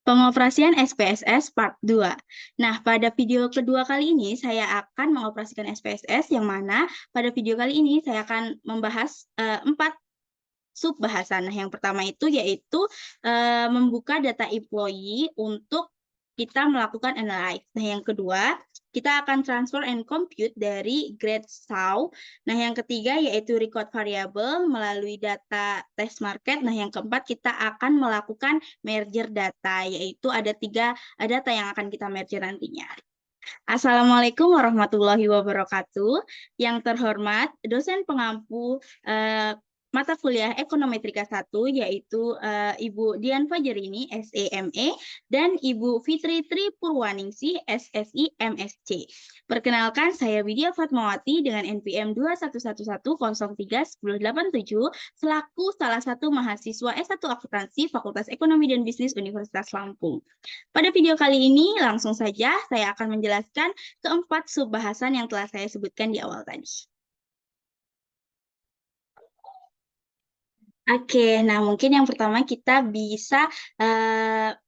Pengoperasian SPSS Part 2. Nah, pada video kedua kali ini saya akan mengoperasikan SPSS yang mana pada video kali ini saya akan membahas 4 sub bahasan. Nah, yang pertama itu yaitu membuka data employee untuk kita melakukan analyze. Nah, yang kedua, kita akan transfer and compute dari grade SAW. Nah, yang ketiga yaitu record variable melalui data test market. Nah, yang keempat kita akan melakukan merger data, yaitu ada 3 data yang akan kita merger nantinya. Assalamualaikum warahmatullahi wabarakatuh. Yang terhormat dosen pengampu mata kuliah Ekonometrika 1 yaitu Ibu Dian Fajarini SEME dan Ibu Fitri Tri Purwaningsih SSI MSc. Perkenalkan saya Widya Fatmawati dengan NPM 211103187 selaku salah satu mahasiswa S1 Akuntansi Fakultas Ekonomi dan Bisnis Universitas Lampung. Pada video kali ini langsung saja saya akan menjelaskan keempat sub bahasan yang telah saya sebutkan di awal tadi. Oke, nah mungkin yang pertama kita bisa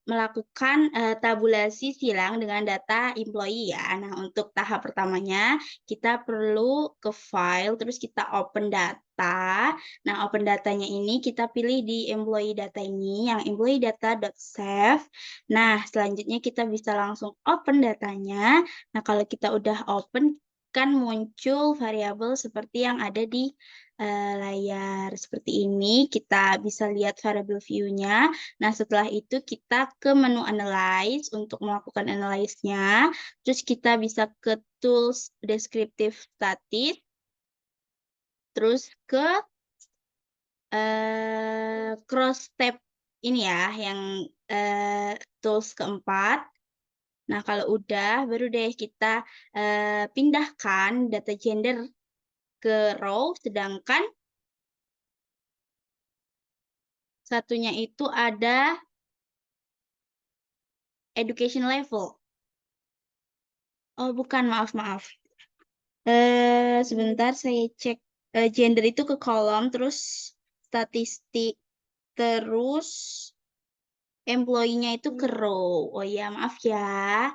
melakukan tabulasi silang dengan data employee ya. Nah, untuk tahap pertamanya kita perlu ke file, terus kita open data. Nah, open datanya ini kita pilih di employee data ini, yang employee data.save. Nah, selanjutnya kita bisa langsung open datanya. Nah, kalau kita udah open, kan muncul variabel seperti yang ada di layar seperti ini, kita bisa lihat variable view-nya. Nah, setelah itu kita ke menu analyze untuk melakukan analyze-nya. Terus kita bisa ke tools descriptive statis. Terus ke cross tab ini ya, yang tools keempat. Nah, kalau udah, baru deh kita pindahkan data gender ke row, sedangkan satunya itu ada education level. Oh, bukan, maaf. Sebentar saya cek gender itu ke kolom, terus statistik, terus employee-nya itu ke row. Oh ya, maaf ya.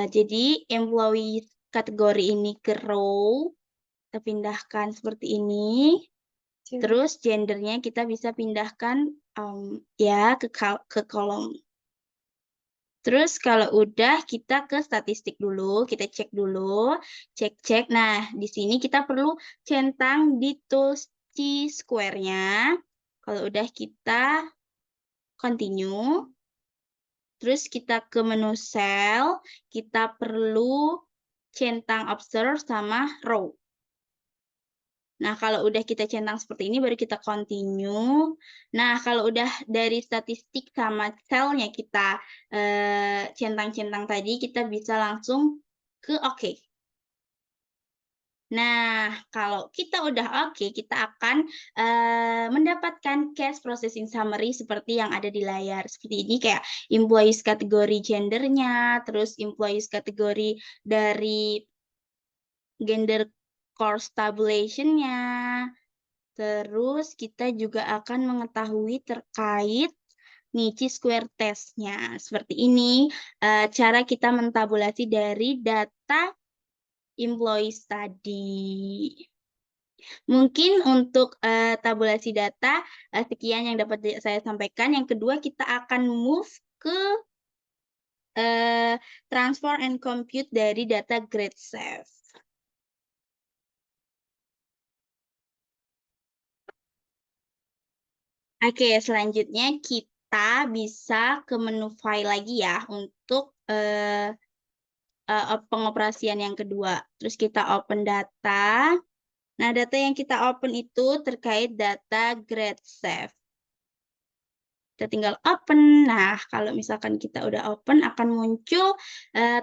Jadi employee kategori ini ke row, kita pindahkan seperti ini. Terus gendernya kita bisa pindahkan ya ke kolom. Terus kalau udah kita ke statistik dulu, kita cek dulu, cek. Nah, di sini kita perlu centang di tools Chi-square-nya. Kalau udah kita continue. Terus kita ke menu cell, kita perlu centang observe sama row. Nah, kalau udah kita centang seperti ini, baru kita continue. Nah, kalau udah dari statistik sama cell-nya kita centang-centang tadi, kita bisa langsung ke OK. Nah, kalau kita udah OK, kita akan mendapatkan case processing summary seperti yang ada di layar. Seperti ini, kayak employees kategori gendernya, terus employees kategori dari gender course tabulation-nya. Terus kita juga akan mengetahui terkait Chi-square test-nya. Seperti ini cara kita mentabulasi dari data employees tadi. Mungkin untuk tabulasi data sekian yang dapat saya sampaikan. Yang kedua kita akan move ke transfer and compute dari data grade save. Oke, selanjutnya kita bisa ke menu file lagi ya untuk pengoperasian yang kedua. Terus kita open data. Nah, data yang kita open itu terkait data grade save. Kita tinggal open. Nah, kalau misalkan kita udah open, akan muncul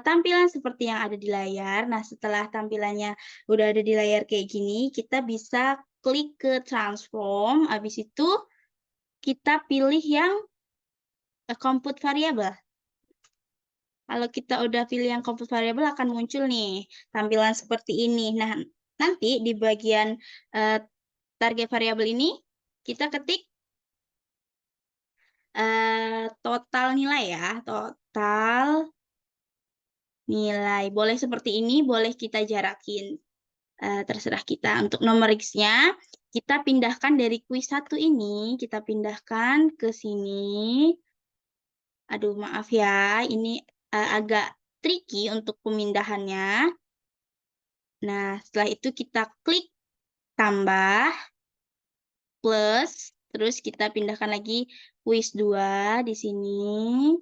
tampilan seperti yang ada di layar. Nah, setelah tampilannya udah ada di layar kayak gini, kita bisa klik ke transform. Habis itu kita pilih yang compute variable. Kalau kita udah pilih yang compute variable, akan muncul nih tampilan seperti ini. Nah, nanti di bagian target variabel ini, kita ketik total nilai ya, total nilai. Boleh seperti ini, boleh kita jarakin. Terserah kita. Untuk numericnya, kita pindahkan dari kuis 1 ini, kita pindahkan ke sini. Aduh, maaf ya, ini agak tricky untuk pemindahannya. Nah, setelah itu kita klik tambah, plus, terus kita pindahkan lagi kuis 2 di sini.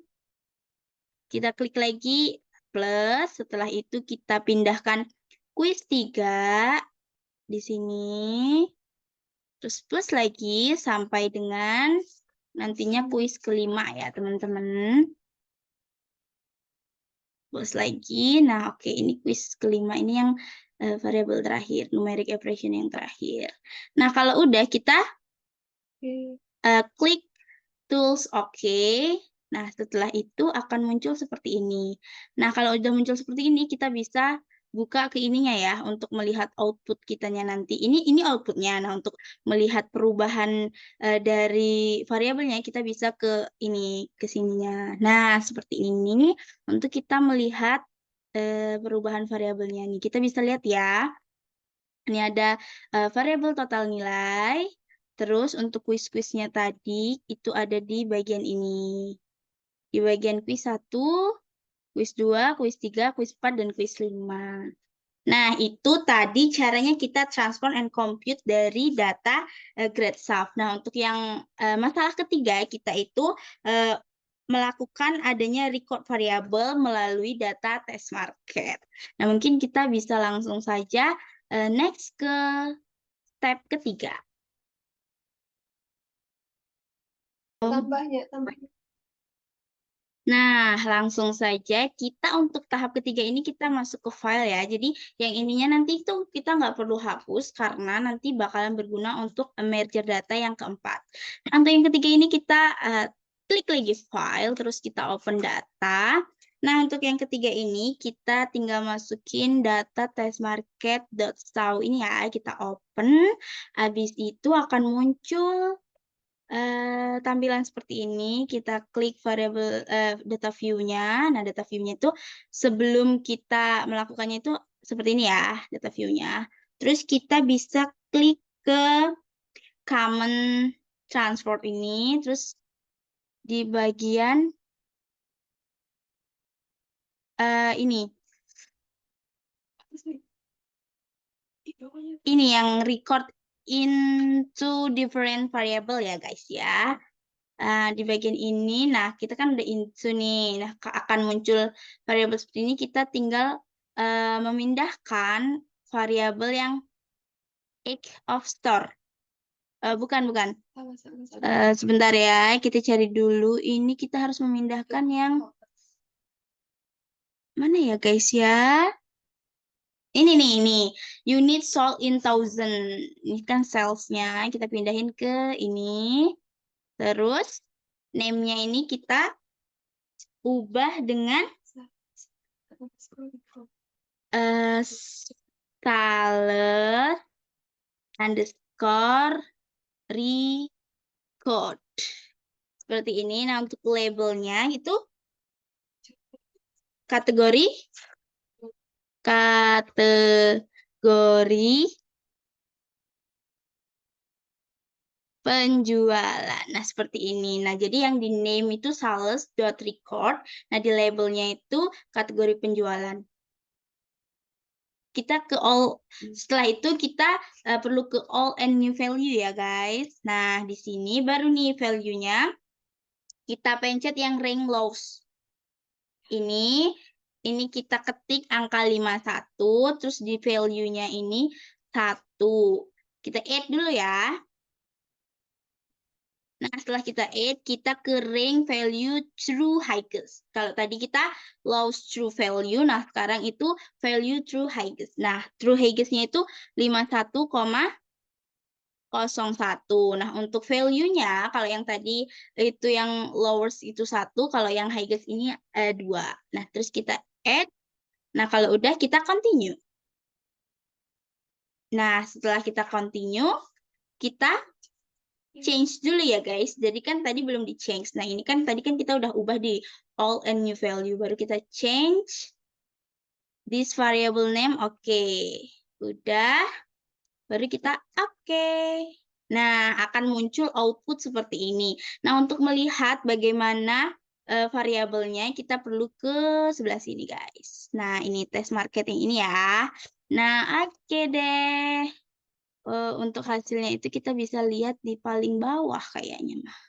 Kita klik lagi plus, setelah itu kita pindahkan kuis 3 di sini. Terus plus lagi sampai dengan nantinya kuis kelima ya, teman-teman. Plus lagi. Nah, oke, ini kuis kelima ini yang variabel terakhir, numeric expression yang terakhir. Nah, kalau udah kita klik tools oke. Nah, setelah itu akan muncul seperti ini. Nah, kalau udah muncul seperti ini, kita bisa buka ke ininya ya, untuk melihat output kitanya nanti. Ini outputnya. Nah, untuk melihat perubahan dari variabelnya, kita bisa ke ini, ke sininya. Nah, seperti ini, untuk kita melihat perubahan variabelnya nih. Kita bisa lihat ya, ini ada variabel total nilai. Terus untuk kuis-kuisnya tadi, itu ada di bagian ini. Di bagian kuis 1, kuis 2, kuis 3, kuis 4, dan kuis 5. Nah, itu tadi caranya kita transform and compute dari data grade SAF. Nah, untuk yang masalah ketiga, kita itu melakukan adanya record variabel melalui data test market. Nah, mungkin kita bisa langsung saja next ke step ketiga. Tambahnya. Nah, langsung saja kita untuk tahap ketiga ini kita masuk ke file ya. Jadi yang ininya nanti itu kita nggak perlu hapus karena nanti bakalan berguna untuk merger data yang keempat. Nah, untuk yang ketiga ini kita klik lagi file, terus kita open data. Nah, untuk yang ketiga ini kita tinggal masukin data testmarket.saw ini ya, kita open. Habis itu akan muncul tampilan seperti ini. Kita klik variabel data view-nya. Nah, data view-nya itu sebelum kita melakukannya itu seperti ini ya, data view-nya. Terus kita bisa klik ke common transport ini, terus di bagian ini yang record into different variable ya guys ya. Di bagian ini, nah kita kan udah into nih, nah akan muncul variabel seperti ini, kita tinggal memindahkan variabel yang egg of store. Bukan. Sebentar ya, kita cari dulu. Ini kita harus memindahkan yang mana ya guys ya? Ini nih, ini unit sold in thousand. Ini kan sales-nya, kita pindahin ke ini. Terus name-nya ini kita ubah dengan sales underscore record. Seperti ini. Nah, untuk labelnya itu kategori penjualan. Nah, seperti ini. Nah, jadi yang di name itu sales.record. Nah, di labelnya itu kategori penjualan. Kita ke all, setelah itu kita perlu ke all and new value ya guys. Nah, di sini baru nih value-nya. Kita pencet yang rank lows. Ini kita ketik angka 51, terus di value-nya ini 1. Kita add dulu ya. Nah, setelah kita add, kita ke rank value true highest. Kalau tadi kita lowest true value, nah sekarang itu value true highest. Nah, true highest-nya itu 51,01. Nah, untuk value-nya, kalau yang tadi itu yang lowest itu 1, kalau yang highest ini 2. Nah, terus kita add. Nah, kalau udah kita continue. Nah, setelah kita continue, kita change dulu ya guys. Jadi kan tadi belum di change. Nah ini kan tadi kan kita udah ubah di all and new value. Baru kita change this variable name. Oke. Udah. Baru kita oke. Nah akan muncul output seperti ini. Nah untuk melihat bagaimana variabelnya kita perlu ke sebelah sini guys. Nah ini test market yang ini ya. Nah oke deh. Untuk hasilnya itu kita bisa lihat di paling bawah kayaknya mah.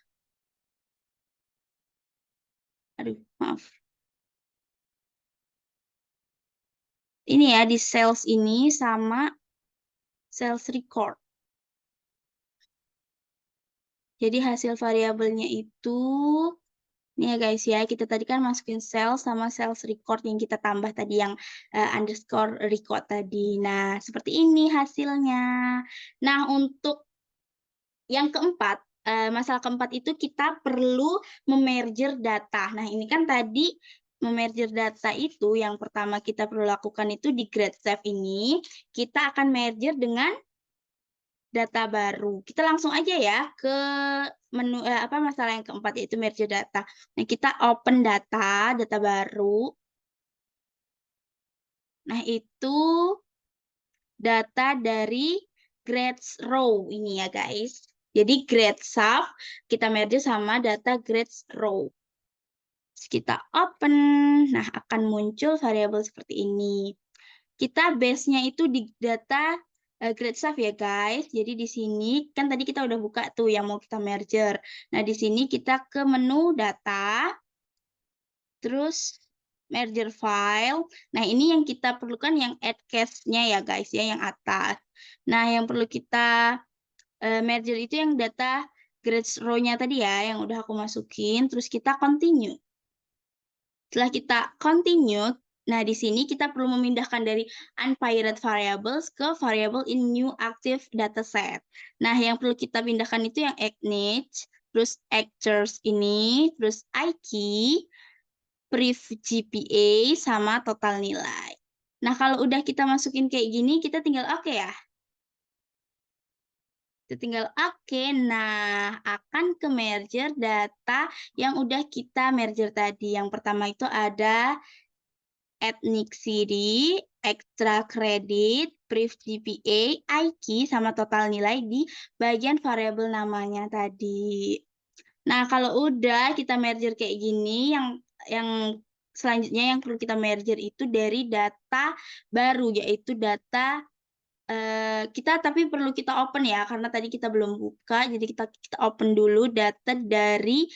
Aduh, maaf. Ini ya di sales ini sama sales record. Jadi hasil variabelnya itu ini ya guys ya, kita tadi kan masukin sales sama sales record yang kita tambah tadi yang underscore record tadi. Nah, seperti ini hasilnya. Nah, untuk yang keempat, masalah keempat itu kita perlu memerger data. Nah, ini kan tadi memerger data itu yang pertama kita perlu lakukan itu di GradSave ini, kita akan merger dengan data baru. Kita langsung aja ya ke menu masalah yang keempat yaitu merger data. Nah, kita open data baru. Nah, itu data dari grades row ini ya guys. Jadi grade sub kita merge sama data grades row. Terus kita open. Nah, akan muncul variabel seperti ini. Kita base-nya itu di data grade sub ya guys. Jadi di sini kan tadi kita udah buka tuh yang mau kita merger. Nah, di sini kita ke menu data. Terus merger file. Nah, ini yang kita perlukan yang add cache-nya ya guys ya, yang atas. Nah, yang perlu kita merger itu yang data grades row-nya tadi ya, yang udah aku masukin. Terus kita continue. Setelah kita continue, nah di sini kita perlu memindahkan dari unpaired variables ke variable in new active dataset. Nah, yang perlu kita pindahkan itu yang acknowledge, terus actors ini, terus IKey, Pref GPA, sama total nilai. Nah, kalau udah kita masukin kayak gini, kita tinggal oke ya. Kita tinggal oke. Nah, akan ke merger data yang udah kita merger tadi. Yang pertama itu ada ethnic city, extra credit, Pref GPA, IKey, sama total nilai di bagian variabel namanya tadi. Nah, kalau udah kita merger kayak gini, yang selanjutnya yang perlu kita merger itu dari data baru, yaitu data kita tapi perlu kita open ya, karena tadi kita belum buka, jadi kita open dulu data dari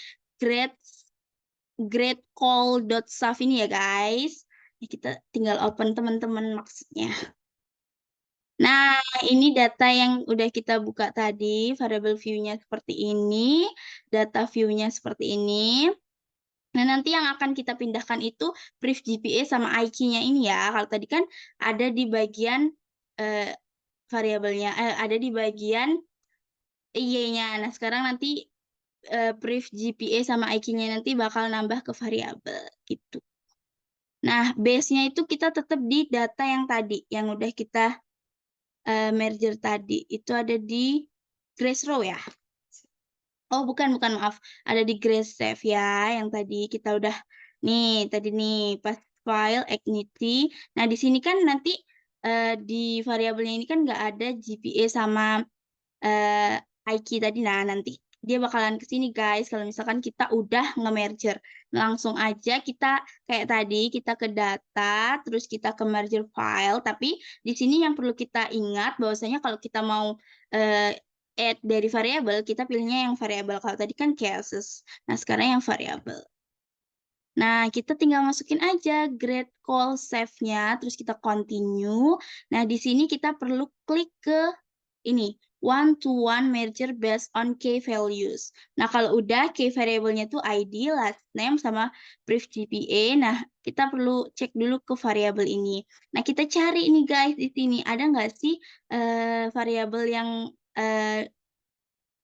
gradecall.saf ini ya guys. Ya, kita tinggal open teman-teman maksudnya. Nah, ini data yang udah kita buka tadi, variable view-nya seperti ini, data view-nya seperti ini. Nah, nanti yang akan kita pindahkan itu Pref GPA sama IQ-nya ini ya. Kalau tadi kan ada di bagian variabelnya, ada di bagian Y-nya. Nah, sekarang nanti Pref GPA sama IQ-nya nanti bakal nambah ke variabel gitu. Nah, base-nya itu kita tetap di data yang tadi, yang udah kita merger tadi. Itu ada di Grace Row ya. Oh, bukan, maaf. Ada di GraceSave ya, yang tadi kita udah, nih, tadi nih, pas file, Ignity. Nah, di sini kan nanti di variabelnya ini kan nggak ada GPA sama IQ tadi. Nah, nanti dia bakalan ke sini, guys. Kalau misalkan kita udah nge-merger. Langsung aja kita, kayak tadi, kita ke data, terus kita ke merger file. Tapi di sini yang perlu kita ingat, bahwasanya kalau kita mau add dari variabel, kita pilihnya yang variabel. Kalau tadi kan cases. Nah, sekarang yang variabel. Nah, kita tinggal masukin aja grade call save-nya, terus kita continue. Nah, di sini kita perlu klik ke ini, one-to-one merger based on key values. Nah, kalau udah key variable-nya tuh ID, last name, sama brief GPA. Nah, kita perlu cek dulu ke variabel ini. Nah, kita cari ini guys di sini. Ada nggak sih variabel yang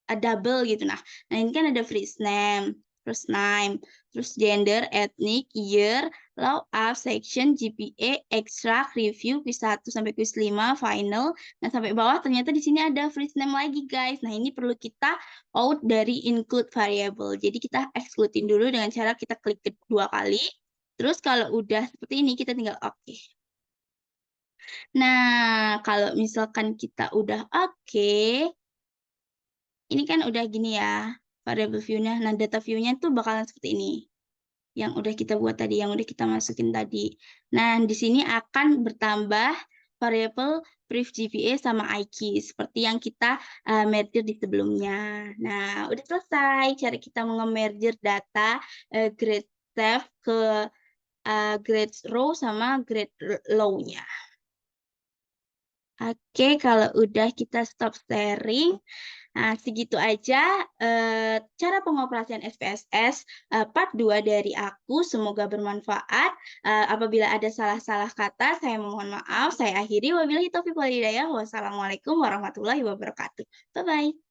double gitu. Nah, ini kan ada first name, terus name, terus gender, ethnic, year, law up, section, GPA, extract, review, quiz 1 sampai quiz 5, final. Nah, sampai bawah ternyata di sini ada first name lagi, guys. Nah, ini perlu kita out dari include variable. Jadi kita excludein dulu dengan cara kita klik kedua kali. Terus kalau udah seperti ini kita tinggal oke. Nah, kalau misalkan kita udah oke, ini kan udah gini ya, variable view-nya. Nah, data view-nya tuh bakalan seperti ini. Yang udah kita buat tadi, yang udah kita masukin tadi. Nah, di sini akan bertambah variable brief GPA sama IQ seperti yang kita merger di sebelumnya. Nah, udah selesai cara kita nge-merger data grade staff ke grade row sama grade low-nya. Oke, kalau udah kita stop sharing, nah segitu aja cara pengoperasian SPSS part 2 dari aku. Semoga bermanfaat. Apabila ada salah-salah kata, saya mohon maaf. Saya akhiri. Wabillahi taufiq wal hidayah. Wassalamualaikum warahmatullahi wabarakatuh. Bye-bye.